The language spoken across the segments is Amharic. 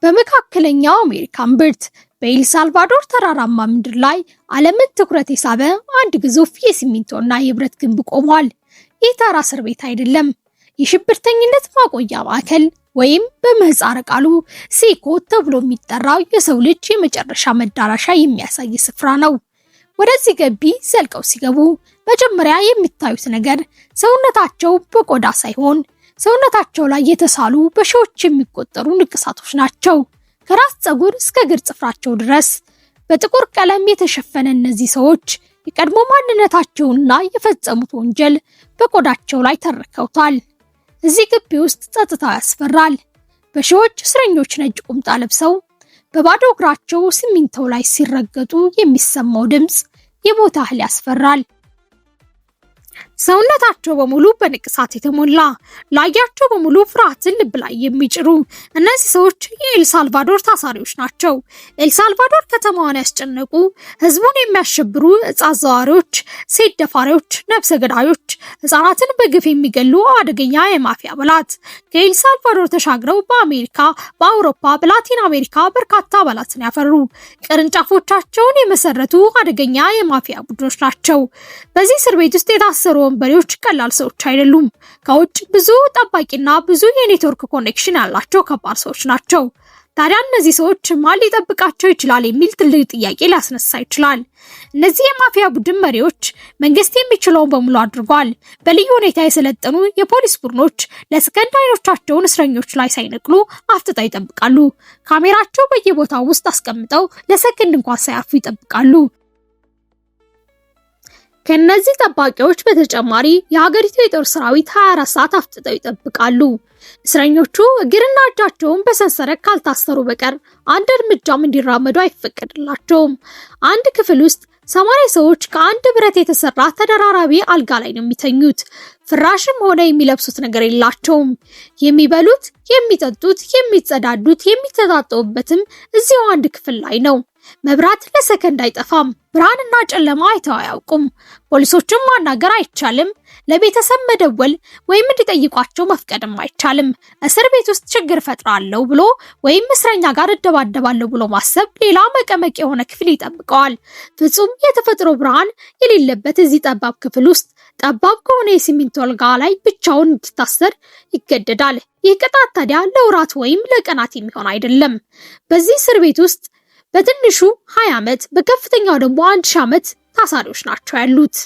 በመካከለኛው አሜሪካ እምብርት በኤል ሳልቫዶር ተራራማ ምድር ላይ ዓለምን ትኩረት የሳበ አንድ ግዙፍ የሲሚንቶና የብረት ግንብ ቆሟል። ይህ ተራ እስር ቤት አይደለም። የሽብርተኝነት ማቆያ ማዕከል ወይም በምህጻረ ቃሉ ሴኮ ተብሎ የሚጠራው የሰው ልጅ የመጨረሻ መዳረሻ የሚያሳይ ስፍራ ነው። ወደዚህ ግቢ ዘልቀው ሲገቡ መጀመሪያ የሚታዩት ነገር ሰውነታቸው በቆዳ ሳይሆን ሰውነታቸው ላይ የተሳሉ በሺዎች የሚቆጠሩ ንቅሳቶች ናቸው። ከራስ ፀጉር እስከ እግር ጥፍራቸው ድረስ በጥቁር ቀለም የተሸፈነ እነዚህ ሰዎች የቀድሞ ማንነታቸውንና የፈጸሙት ወንጀል በቆዳቸው ላይ ተርከውታል። እዚህ ግቢ ውስጥ ጸጥታው ያስፈራል። በሺዎች እስረኞች ነጭ ቁምጣ ለብሰው በባዶ እግራቸው ሲሚንቶ ላይ ሲረገጡ የሚሰማው ድምፅ የሞት ያህል ያስፈራል። ሰውነታቸው በሙሉ በንቅሳት የተሞላ ላያቸው በሙሉ ፍርሃትን ልብ ላይ የሚጭሩ እነዚህ ሰዎች የኤል ሳልቫዶር ታሳሪዎች ናቸው። ኤል ሳልቫዶር ከተማዋን ያስጨነቁ፣ ህዝቡን የሚያሸብሩ ዕፅ አዘዋዋሪዎች፣ ሴት ደፋሪዎች፣ ነፍሰ ገዳዮች፣ ህፃናትን በግፍ የሚገሉ አደገኛ የማፊያ አባላት ከኤል ሳልቫዶር ተሻግረው በአሜሪካ፣ በአውሮፓ፣ በላቲን አሜሪካ በርካታ አባላትን ያፈሩ ቅርንጫፎቻቸውን የመሰረቱ አደገኛ የማፊያ ቡድኖች ናቸው። በዚህ እስር ቤት ውስጥ የታሰሩ ወንበዴዎች ቀላል ሰዎች አይደሉም። ከውጭ ብዙ ጠባቂና ብዙ የኔትወርክ ኮኔክሽን ያላቸው ከባድ ሰዎች ናቸው። ታዲያ እነዚህ ሰዎች ማን ሊጠብቃቸው ይችላል የሚል ትልቅ ጥያቄ ሊያስነሳ ይችላል። እነዚህ የማፊያ ቡድን መሪዎች መንግስት የሚችለውን በሙሉ አድርጓል። በልዩ ሁኔታ የሰለጠኑ የፖሊስ ቡድኖች ለሰከንድ አይኖቻቸውን እስረኞች ላይ ሳይነቅሉ አፍጥጠው ይጠብቃሉ። ካሜራቸው በየቦታው ውስጥ አስቀምጠው ለሰከንድ እንኳን ሳያርፉ ይጠብቃሉ። ከነዚህ ጠባቂዎች በተጨማሪ የሀገሪቱ የጦር ሰራዊት 24 ሰዓት አፍጥጠው ይጠብቃሉ። እስረኞቹ እግርና እጃቸውን በሰንሰለት ካልታሰሩ በቀር አንድ እርምጃም እንዲራመዱ አይፈቀድላቸውም። አንድ ክፍል ውስጥ 80 ሰዎች ከአንድ ብረት የተሰራ ተደራራቢ አልጋ ላይ ነው የሚተኙት። ፍራሽም ሆነ የሚለብሱት ነገር የላቸውም። የሚበሉት፣ የሚጠጡት፣ የሚጸዳዱት፣ የሚተጣጠቡበትም እዚያው አንድ ክፍል ላይ ነው። መብራት ለሰከንድ አይጠፋም። ብርሃንና ጨለማ አይተው አያውቁም። ፖሊሶችን ማናገር አይቻልም። ለቤተሰብ መደወል ወይም እንዲጠይቋቸው መፍቀድም አይቻልም። እስር ቤት ውስጥ ችግር ፈጥራለሁ ብሎ ወይም እስረኛ ጋር እደባደባለሁ ብሎ ማሰብ ሌላ መቀመቅ የሆነ ክፍል ይጠብቀዋል። ፍጹም የተፈጥሮ ብርሃን የሌለበት እዚህ ጠባብ ክፍል ውስጥ ጠባብ ከሆነ የሲሚንቶ አልጋ ላይ ብቻውን እንዲታሰር ይገደዳል። ይህ ቅጣት ታዲያ ለወራት ወይም ለቀናት የሚሆን አይደለም። በዚህ እስር ቤት ውስጥ በትንሹ 20 ዓመት በከፍተኛው ደግሞ 1000 ዓመት ታሳሪዎች ናቸው ያሉት።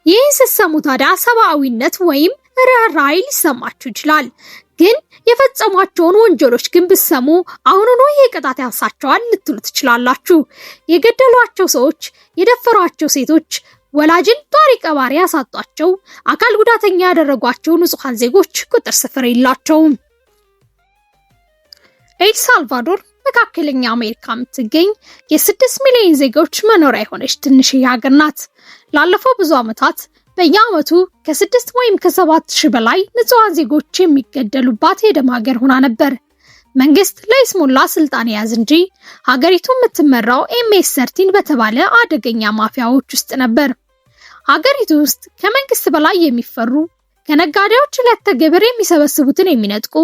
ይህ ስትሰሙ ታዲያ ሰብአዊነት ወይም ርህራሄ ሊሰማችሁ ይችላል። ግን የፈጸሟቸውን ወንጀሎች ግን ብትሰሙ አሁኑኑ ይህ ቅጣት ያንሳቸዋል ልትሉ ትችላላችሁ። የገደሏቸው ሰዎች፣ የደፈሯቸው ሴቶች፣ ወላጅን ጧሪ ቀባሪ ያሳጧቸው፣ አካል ጉዳተኛ ያደረጓቸው ንጹሃን ዜጎች ቁጥር ስፍር የላቸውም። ኤል ሳልቫዶር መካከለኛ አሜሪካ የምትገኝ የ6 ሚሊዮን ዜጎች መኖሪያ የሆነች ትንሽዬ ሀገር ናት። ላለፈው ብዙ ዓመታት በየዓመቱ ከ6 ወይም ከ7 ሺህ በላይ ንጹሃን ዜጎች የሚገደሉባት የደም ሀገር ሆና ነበር። መንግስት ለይስሙላ ስልጣን ያዝ እንጂ ሀገሪቱ የምትመራው MS-13 በተባለ አደገኛ ማፊያዎች ውስጥ ነበር። ሀገሪቱ ውስጥ ከመንግስት በላይ የሚፈሩ ከነጋዴዎች ለተገበረ የሚሰበስቡትን የሚነጥቁ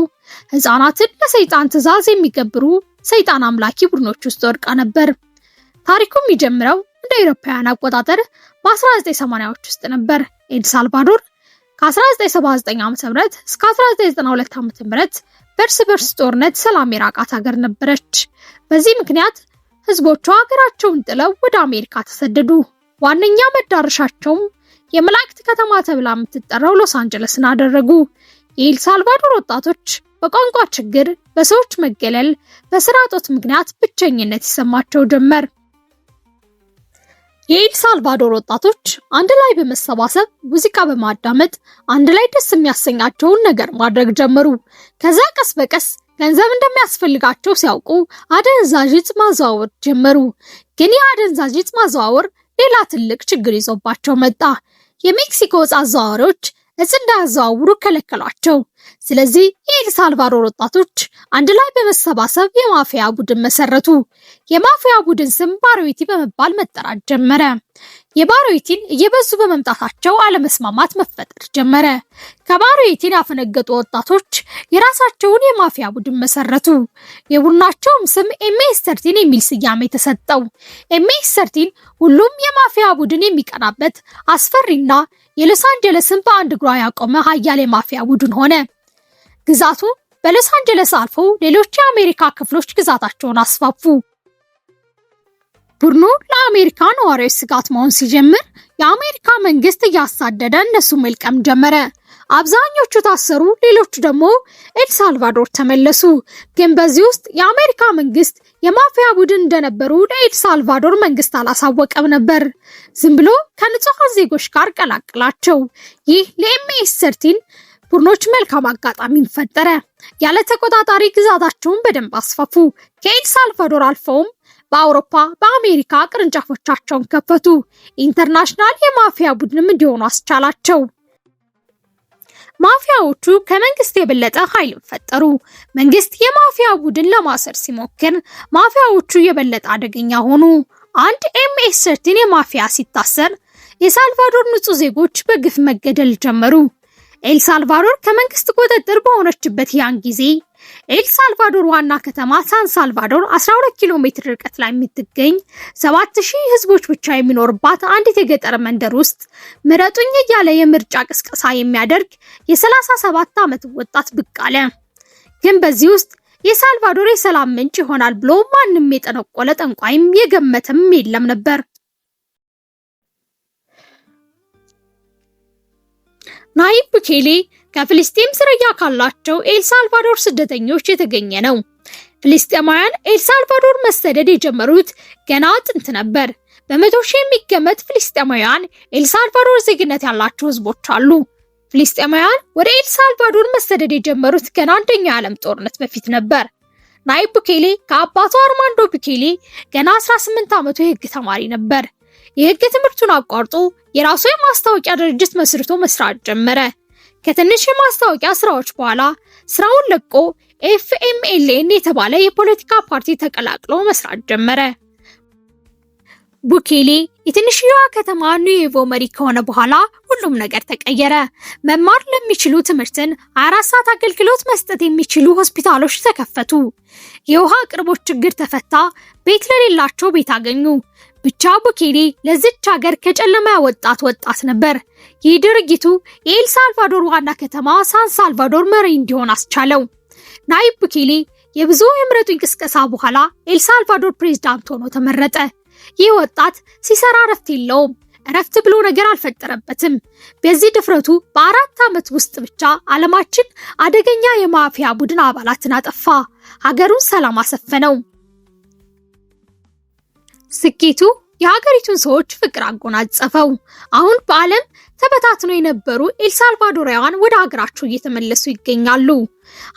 ህፃናትን ለሰይጣን ትዕዛዝ የሚገብሩ ሰይጣን አምላኪ ቡድኖች ውስጥ ወድቃ ነበር። ታሪኩ የሚጀምረው እንደ አውሮፓውያን አቆጣጠር በ1980ዎች ውስጥ ነበር። ኤል ሳልቫዶር ከ1979 ዓ.ም እስከ 1992 ዓ.ም በእርስ በርስ ጦርነት ሰላም የራቃት ሀገር ነበረች። በዚህ ምክንያት ህዝቦቿ ሀገራቸውን ጥለው ወደ አሜሪካ ተሰደዱ። ዋነኛ መዳረሻቸውም የመላእክት ከተማ ተብላ የምትጠራው ሎስ አንጀለስን አደረጉ። የኤል ሳልቫዶር ወጣቶች በቋንቋ ችግር፣ በሰዎች መገለል፣ በስራ እጦት ምክንያት ብቸኝነት ይሰማቸው ጀመር። የኤል ሳልቫዶር ወጣቶች አንድ ላይ በመሰባሰብ ሙዚቃ በማዳመጥ አንድ ላይ ደስ የሚያሰኛቸውን ነገር ማድረግ ጀመሩ። ከዛ ቀስ በቀስ ገንዘብ እንደሚያስፈልጋቸው ሲያውቁ አደንዛዥ ዕፅ ማዘዋወር ጀመሩ። ግን የአደንዛዥ ዕፅ ማዘዋወር ሌላ ትልቅ ችግር ይዞባቸው መጣ። የሜክሲኮ ዕፅ አዘዋዋሪዎች ዕፅ እንዳያዘዋውሩ ከለከሏቸው። ስለዚህ የኤል ሳልቫዶር ወጣቶች አንድ ላይ በመሰባሰብ የማፊያ ቡድን መሰረቱ። የማፊያ ቡድን ስም ባሮይቲ በመባል መጠራት ጀመረ። የባሮዊቲን እየበዙ በመምጣታቸው አለመስማማት መፈጠር ጀመረ። ከባሮዊቲን ያፈነገጡ ወጣቶች የራሳቸውን የማፊያ ቡድን መሰረቱ። የቡድናቸውም ስም ኤምኤስ13 የሚል ስያሜ ተሰጠው። ኤምኤስ13 ሁሉም የማፊያ ቡድን የሚቀናበት አስፈሪና የሎስ አንጀለስን በአንድ እግሯ ያቆመ ኃያል የማፊያ ቡድን ሆነ። ግዛቱ በሎስ አንጀለስ አልፎ ሌሎች የአሜሪካ ክፍሎች ግዛታቸውን አስፋፉ። ቡድኑ ለአሜሪካ ነዋሪዎች ስጋት መሆን ሲጀምር የአሜሪካ መንግስት እያሳደደ እነሱ መልቀም ጀመረ። አብዛኞቹ ታሰሩ፣ ሌሎቹ ደግሞ ኤልሳልቫዶር ተመለሱ። ግን በዚህ ውስጥ የአሜሪካ መንግስት የማፊያ ቡድን እንደነበሩ ለኤልሳልቫዶር መንግስት አላሳወቀም ነበር። ዝም ብሎ ከንጹሃን ዜጎች ጋር ቀላቅላቸው። ይህ ለኤምኤስ13 ቡድኖች መልካም አጋጣሚን ፈጠረ። ያለ ተቆጣጣሪ ግዛታቸውን በደንብ አስፋፉ። ከኤልሳልቫዶር አልፈውም በአውሮፓ በአሜሪካ ቅርንጫፎቻቸውን ከፈቱ። ኢንተርናሽናል የማፊያ ቡድንም እንዲሆኑ አስቻላቸው። ማፊያዎቹ ከመንግስት የበለጠ ኃይል ፈጠሩ። መንግስት የማፊያ ቡድን ለማሰር ሲሞክር ማፊያዎቹ የበለጠ አደገኛ ሆኑ። አንድ ኤምኤስ13 የማፊያ ሲታሰር የሳልቫዶር ንጹህ ዜጎች በግፍ መገደል ጀመሩ። ኤልሳልቫዶር ከመንግስት ቁጥጥር በሆነችበት ያን ጊዜ ኤልሳልቫዶር ዋና ከተማ ሳን ሳልቫዶር 12 ኪሎ ሜትር ርቀት ላይ የምትገኝ 7000 ህዝቦች ብቻ የሚኖርባት አንዲት የገጠር መንደር ውስጥ ምረጡኝ እያለ የምርጫ ቅስቀሳ የሚያደርግ የ37 ዓመት ወጣት ብቅ አለ። ግን በዚህ ውስጥ የሳልቫዶር የሰላም ምንጭ ይሆናል ብሎ ማንም የጠነቆለ ጠንቋይም የገመተም የለም ነበር። ናይብ ቡኬሌ ከፍልስጤም ዝርያ ካላቸው ኤልሳልቫዶር ስደተኞች የተገኘ ነው። ፍልስጤማውያን ኤልሳልቫዶር መሰደድ የጀመሩት ገና ጥንት ነበር። በመቶ ሺህ የሚገመት ፍልስጤማውያን ኤልሳልቫዶር ዜግነት ያላቸው ህዝቦች አሉ። ፍልስጤማውያን ወደ ኤልሳልቫዶር መሰደድ የጀመሩት ገና አንደኛው የዓለም ጦርነት በፊት ነበር። ናይብ ቡኬሌ ከአባቱ አርማንዶ ቡኬሌ ገና 18 ዓመቱ የህግ ተማሪ ነበር። የህግ ትምህርቱን አቋርጦ የራሱ የማስታወቂያ ድርጅት መስርቶ መስራት ጀመረ። ከትንሽ የማስታወቂያ ስራዎች በኋላ ስራውን ለቆ ኤፍኤምኤልኤን የተባለ የፖለቲካ ፓርቲ ተቀላቅሎ መስራት ጀመረ። ቡኬሌ የትንሽዋ ከተማ ኑዌቮ መሪ ከሆነ በኋላ ሁሉም ነገር ተቀየረ። መማር ለሚችሉ ትምህርትን 24 ሰዓት አገልግሎት መስጠት የሚችሉ ሆስፒታሎች ተከፈቱ። የውሃ አቅርቦት ችግር ተፈታ። ቤት ለሌላቸው ቤት አገኙ። ብቻ ቡኬሌ ለዚች ሀገር ከጨለማ ያወጣት ወጣት ነበር። ይህ ድርጊቱ የኤልሳልቫዶር ዋና ከተማ ሳን ሳልቫዶር መሪ እንዲሆን አስቻለው። ናይብ ቡኬሌ የብዙ የምረጡኝ ቅስቀሳ በኋላ ኤልሳልቫዶር ፕሬዝዳንት ሆኖ ተመረጠ። ይህ ወጣት ሲሰራ እረፍት የለውም። እረፍት ብሎ ነገር አልፈጠረበትም። በዚህ ድፍረቱ በ4 ዓመት ውስጥ ብቻ ዓለማችን አደገኛ የማፊያ ቡድን አባላትን አጠፋ። ሀገሩን ሰላም አሰፈነው። ስኬቱ የሀገሪቱን ሰዎች ፍቅር አጎናጸፈው። አሁን በዓለም ተበታትነው የነበሩ ኤልሳልቫዶራውያን ወደ ሀገራቸው እየተመለሱ ይገኛሉ።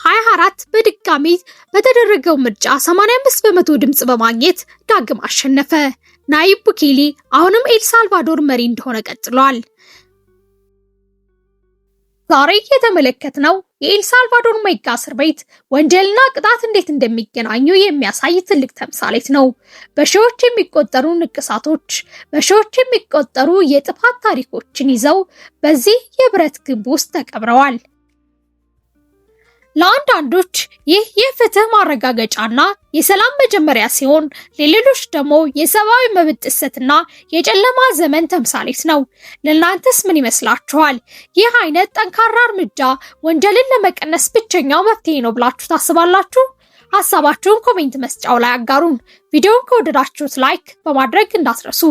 2024 በድጋሚ በተደረገው ምርጫ 85 በመቶ ድምጽ በማግኘት ዳግም አሸነፈ። ናይብ ቡኬሌ አሁንም ኤልሳልቫዶር መሪ እንደሆነ ቀጥሏል። ዛሬ የተመለከትነው የኤልሳልቫዶር ሜጋ እስር ቤት ወንጀልና ቅጣት እንዴት እንደሚገናኙ የሚያሳይ ትልቅ ተምሳሌት ነው። በሺዎች የሚቆጠሩ ንቅሳቶች፣ በሺዎች የሚቆጠሩ የጥፋት ታሪኮችን ይዘው በዚህ የብረት ግንብ ውስጥ ተቀብረዋል። ለአንዳንዶች ይህ የፍትህ ማረጋገጫና የሰላም መጀመሪያ ሲሆን፣ ለሌሎች ደግሞ የሰብአዊ መብት ጥሰትና የጨለማ ዘመን ተምሳሌት ነው። ለእናንተስ ምን ይመስላችኋል? ይህ አይነት ጠንካራ እርምጃ ወንጀልን ለመቀነስ ብቸኛው መፍትሄ ነው ብላችሁ ታስባላችሁ? ሀሳባችሁን ኮሜንት መስጫው ላይ አጋሩን። ቪዲዮውን ከወደዳችሁት ላይክ በማድረግ እንዳትረሱ።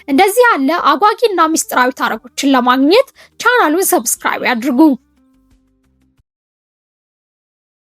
እንደዚህ ያለ አጓጊና ሚስጥራዊ ታሪኮችን ለማግኘት ቻናሉን ሰብስክራይብ ያድርጉ።